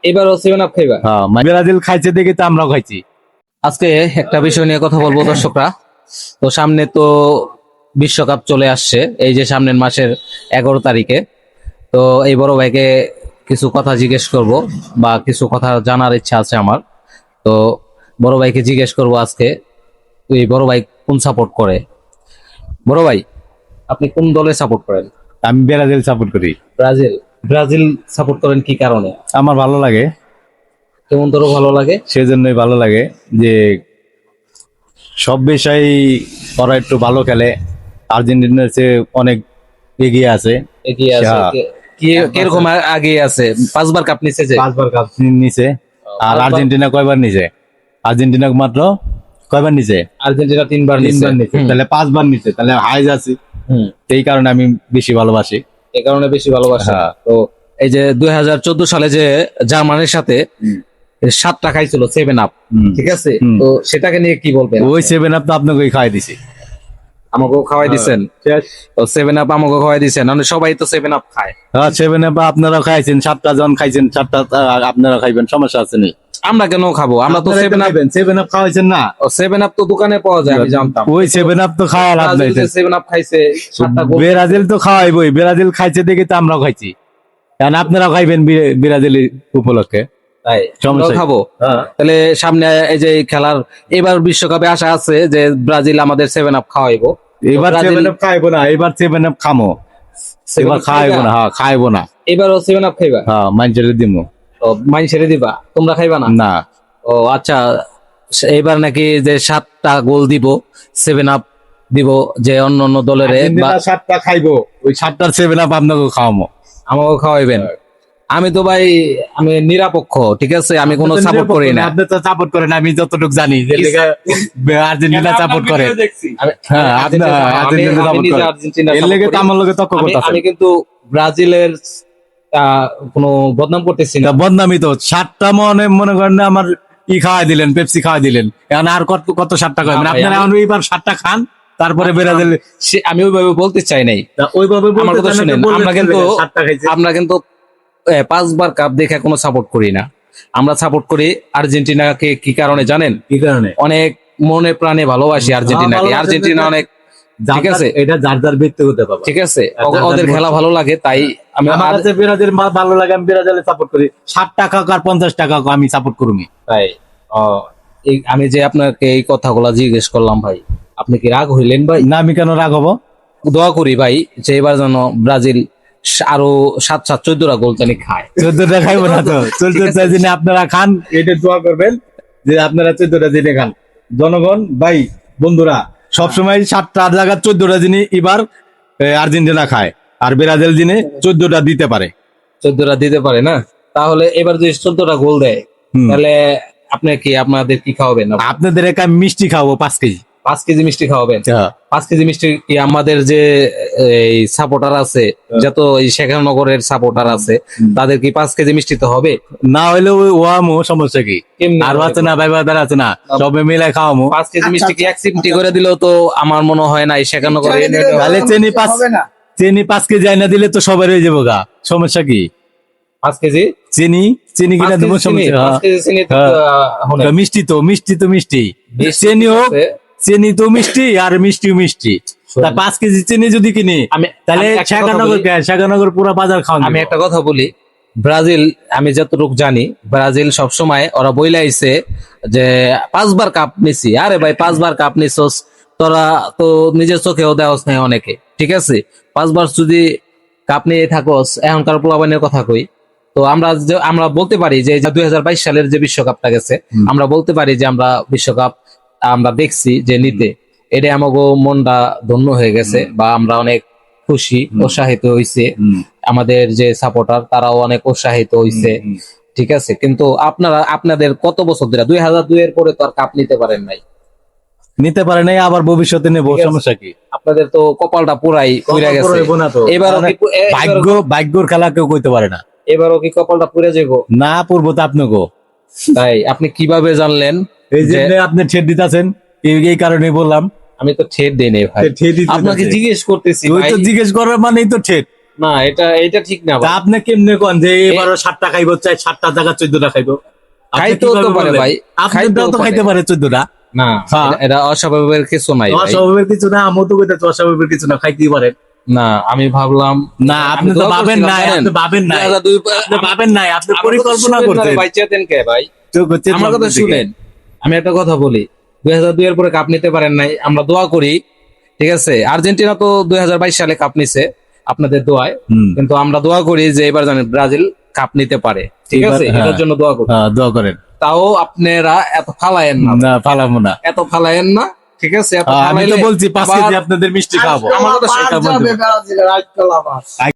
এবারও 7 আপ খাইবা? হ্যাঁ, ব্রাজিল খাইছে দেখে তো আমরাও খাইছি। আজকে একটা বিষয় নিয়ে কথা বলবো দর্শকরা। তো সামনে তো বিশ্বকাপ চলে আসছে, এই যে সামনের মাসের 11 তারিখে। তো এই বড় ভাইকে কিছু কথা জিজ্ঞেস করব, বা কিছু কথা জানার ইচ্ছা আছে আমার। তো বড় ভাইকে জিজ্ঞেস করব আজকে, এই বড় ভাই কোন সাপোর্ট করে। বড় ভাই, আপনি কোন দলে সাপোর্ট করেন? আমি ব্রাজিল সাপোর্ট করি। ব্রাজিল। ব্রাজিল সাপোর্ট করেন কি কারণে? আমার ভালো লাগে, কেমন ধরো ভালো লাগে? সেজন্যই ভালো লাগে যে সব বিষয় ওরা একটু ভালো খেলে, আর্জেন্টিনার চেয়ে অনেক এগিয়ে আছে। এগিয়ে আছে? হ্যাঁ। কিরকম আগে আছে? 5বার কাপ নিছে যে। 5বার কাপ নিছে। আর 5বার আর্জেন্টিনা কয়বার নিছে? আর্জেন্টিনা মাত্র কয়বার নিছে? আর্জেন্টিনা 3বার নিছে। নিছে, তাহলে 5বার নিছে, তাহলে হাইজ আছে। এই কারণে আমি বেশি ভালোবাসি। এই কারণে বেশি ভালোবাসা। হ্যাঁ। তো এই যে 2014 সালে যে জার্মানির সাথে 7টা খাইছিল 7 আপ, ঠিক আছে? তো সেটাকে নিয়ে কি বলবেন? ওই 7 আপ তো আপনাকে খাওয়াই দিছে। আমাকেও খাওয়াই দিছেন। তো 7 আপ আমাকেও খাওয়াই দিছেন, মানে সবাই তো 7 আপ খায়। হ্যাঁ, 7 আপ আপনারা খাইছেন, 7টা জন খাইছেন, 7টা আপনারা খাইবেন, সমস্যা আছে নি? আমরা কেন খাবো? আমরা তো 7 আপ। 7 আপ খাওয়াইছেন না? 7 আপ তো দোকানে পাওয়া যায়, আমি জানতাম। ওই 7 আপ তো খাওয়া লাভ নাই। 7 আপ খাইছে, 7টা গোল। ব্রাজিল তো খাওয়াইবই, ব্রাজিল খাইছে দেখে তো আমরাও খাইছি, কারণ আপনারাও খাইবেন ব্রাজিলের উপলক্ষে। তাই সমস্যা আমরাও খাবো। তাহলে সামনে এই যে খেলার এবার বিশ্বকাপে আশা আছে যে ব্রাজিল আমাদের 7 আপ খাওয়াইবো। এবার 7 আপ খাইবো না, এবার 7 আপ খামো। এবার খাইবো না, হ্যাঁ খাইবো না। এবারও 7 আপ খাইবা? হ্যাঁ, মাইনচের দিমু। ও, মাইন ছেড়ে দিবা, তোমরা খাইবা না? না। ও আচ্ছা, এবার নাকি যে 7টা গোল দিব, 7 আপ দিব, যে অন্য অন্য দলের। আর্জেন্টিনা 7টা খাইবো, ওই 7টার 7 আপ আপনাকে খাওয়ামো। আমাকেও খাওয়াইবেন? আমি তো ভাই, আমি নিরপেক্ষ, ঠিক আছে? আমি কোনো সাপোর্ট করি না। আপনি তো সাপোর্ট করেন, আমি যতটুকু জানি যে আর্জেন্টিনা সাপোর্ট করে। হ্যাঁ, আপনি আর্জেন্টিনা সাপোর্ট করেন, এর লেগে তো আমার লগে তর্ক করতেছেন। আমি কিন্তু ব্রাজিলের কোনো বদনাম করতেছি না। বদনামি তো 7টা মনে করেন না, আমার খাওয়াই দিলেন, পেপসি খাওয়াই দিলেন, এখন আর কত কত 7টা খাবেন আপনারা? এখন এইবার 7টা খান, তারপরে ব্রাজিল। আমি ওইভাবে বলতে চাই নাই। ওইভাবে আমার কথা শুনেন, আমরা কিন্তু 5বার কাপ দেখে কোনো সাপোর্ট করি না। আমরা সাপোর্ট করি আর্জেন্টিনাকে। কি কারণে জানেন? কি কারণে? অনেক মনে প্রাণে ভালোবাসি আর্জেন্টিনাকে। আর্জেন্টিনা অনেক, ঠিক আছে, এটা যার যার ব্যক্তিগত ব্যাপার, ঠিক আছে? ওদের খেলা ভালো লাগে, তাই আমি আমার কাছে ব্রাজিল ভালো লাগে, আমি ব্রাজিলে সাপোর্ট করি। 7 টাকা আর 50 টাকা আমি সাপোর্ট করুমি। তাই আমি যে আপনাকে এই কথাগুলা জিজ্ঞেস করলাম ভাই, আপনি কি রাগ হইলেন ভাই? না, আমি কেন রাগ হবো? দোয়া করি ভাই যে এবার যেন ব্রাজিল আরো 7-14টা গোল জানি খায়। 14টা খাইবো না তো, 14টা দিনে আপনারা খান, এটা দোয়া করবেন যে আপনারা 14টা দিনে খান। জনগণ ভাই, বন্ধুরা, সবসময় 7টা জায়গা 14টা দিনে এবার আর্জেন্টিনা খায়, আর ব্রাজিল দিনে 14টা দিতে পারে। 14টা দিতে পারে না? তাহলে এবার যদি 14টা গোল দেয়, তাহলে আপনাদের কি খাওয়াবেন? আপনাদের একা মিষ্টি খাওয়াবো 5 কেজি। 5 কেজি মিষ্টি খাওয়াবেন? 5 কেজি মিষ্টি কি আমাদের যে এই সাপোর্টার আছে, যত এই শেখানগরের সাপোর্টার আছে, তাদের কি 5 কেজি মিষ্টি তো হবে? না হইলে ওই ওয়ামো, সমস্যা কি? আর আছে না ভাই, বাদার আছে না, সবে মিলে খাওয়ামো। 5 কেজি মিষ্টি কি এক চিমটি করে দিলেও তো আমার মনে হয় না এই শেখানগরে। তাহলে চিনি 5 কেজি আইনা দিলে তো সবাই হয়ে যাবো গা, সমস্যা কি? 5 কেজি চিনি কিনা দেবো, সমস্যা? 5 কেজি চিনি মিষ্টি তো মিষ্টি, চিনি হোক, চিনি তো মিষ্টি, আর মিষ্টিও মিষ্টি। 5 কেজি চিনি যদি কিনি, তাহলে শেখানগর পুরো বাজার খাওয়া। আমি একটা কথা বলি, ব্রাজিল, আমি যতটুকু জানি, ব্রাজিল সবসময় ওরা বইলাইছে যে 5বার কাপ নিছি। আরে ভাই, 5বার কাপ নিছস, তোরা তো নিজের চোখেও দেওয়াস নাই অনেকে, ঠিক আছে? 5বার যদি কাপ নিয়ে থাকস, এখনকার পোলাপানের কথা কই, তো আমরা বলতে পারি যে 2022 সালের যে বিশ্বকাপটা গেছে, আমরা বলতে পারি যে আমরা বিশ্বকাপ আমরা দেখছি যে নিতে, এটা আমাকে মনটা ধন্য হয়ে গেছে, বা আমরা অনেক খুশি, উৎসাহিত হইছে। আমাদের যে সাপোর্টার, তারাও অনেক উৎসাহিত হইছে, ঠিক আছে? কিন্তু আপনাদের কত বছর ধরে, 2002 এর পরে তো আর কাপ নিতে পারেন নাই। আবার ভবিষ্যতে নেবো, সমস্যা কি? আপনাদের তো কপালটা পুরাই পুড়ে গেছে। এবারও ভাগ্যর খেলা কেউ কইতে পারে না। এবারও কি কপালটা পুড়ে যাবো? না, পূর্ব তো আপনাকে। তাই আপনি কিভাবে জানলেন? এই যে আপনি ছেড় দিতেছেন, এই কারণে বললাম। আমি তো ঠেট দেই নাই ভাই, আপনাকে জিজ্ঞেস করতেছি। জিজ্ঞেস করার মানেই তো ঠেট। না, এটা ঠিক না তা ভাই। আপনি কেমনে কোন যে এবারও 7টা খাইবো, চাই 7টার জায়গা 14টা খাইবো? আপনি খাইতেও তো কিভাবে পারে বললেন? ভাই, আপনারটাও তো খাইতেও খাইতে পারে 14টা। না, হ্যাঁ। এটা অস্বাভাবিকের কিছু নাই ভাই। অস্বাভাবিক কিছু না, আমও তো কইতে অস্বাভাবিক কিছু না, খাইতেই পারেন। না, আমি ভাবলাম না, আমি আপনি তো দোয়া ভাবেন করছিলাম, নাই, জানেন? আপনি ভাবেন নাই, 2002 আপনি ভাবেন নাই, আপনি আমার কথা পরিকল্পনা শুনেন না রে করছেন। ভাই, চেতেন কে ভাই? তো করছেন আমার কথা ভাবনা থেকে। শুনেন, আমি একটা কথা বলি। 2002 এর পরে কাপ নিতে পারেন নাই, আমরা দোয়া করি, ঠিক আছে? আর্জেন্টিনা তো 2022 সালে কাপ নিছে আপনাদের দোয়ায়, হুম। কিন্তু আমরা দোয়া করি যে এবার জানেন ব্রাজিল কাপ নিতে পারে, ঠিক এবার, আছে? হ্যাঁ। এটার জন্য দোয়া করি। হ্যাঁ, দোয়া করেন। তাও আপনারা এত ফালায়েন না, না, ফালাবো না। এত ফালায়েন না, ঠিক আছে? এত আমি তো ফালাইলে বলছি 5 আবার কেজি আপনাদের মিষ্টি খাওয়াবো। আমার কথা এটা শুনতে বলতে হবে। পারেন।